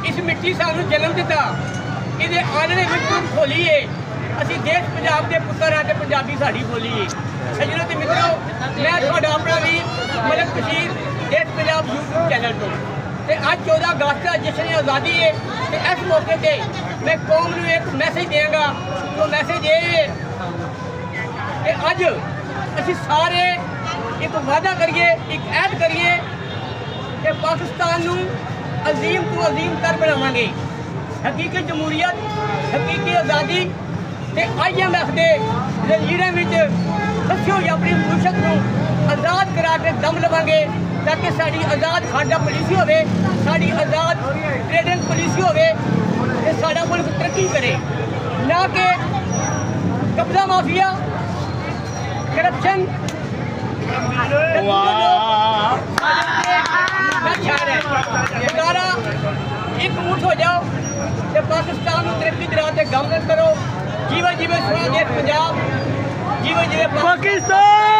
इस मिट्टी सानू जन्म दिता, इहदे आलणे विच खोलीए। असीं देश पंजाब के पुत्तर हैं, पंजाबी साडी बोली है। सज्जनों ते मित्रों, मैं तुहाडा अपना भी मलिक बशीर देश पंजाब यूट्यूब चैनल तो अज 14 अगस्त का जश्न आज़ादी है। तो इस मौके पर मैं कौम नूं एक मैसेज देंगा। तो मैसेज ये कि अज असीं सारे एक वादा करिए, एक ऐद करिए कि पाकिस्तान नूं अजीम तो अजीम तर बनावांगे। हकीकी जमहूरीयत, हकीकी आज़ादी ते IMF के लीडर में दस्यो अपनी मुल्क को आज़ाद करा के दम लवांगे, ताकि साड़ी आज़ाद खाड़ा पॉलिसी होवे, साड़ी आज़ाद ट्रेडिंग पॉलिसी होवे ते साड़ा मुल्क तरक्की करे, ना कि कब्जा माफिया, करप्शन एक मुठ हो जाओ तो पाकिस्तान में तरक्की दिला के गम करो। जीवन जीवन देश पंजाब, जीवन जीवन पाकिस्तान।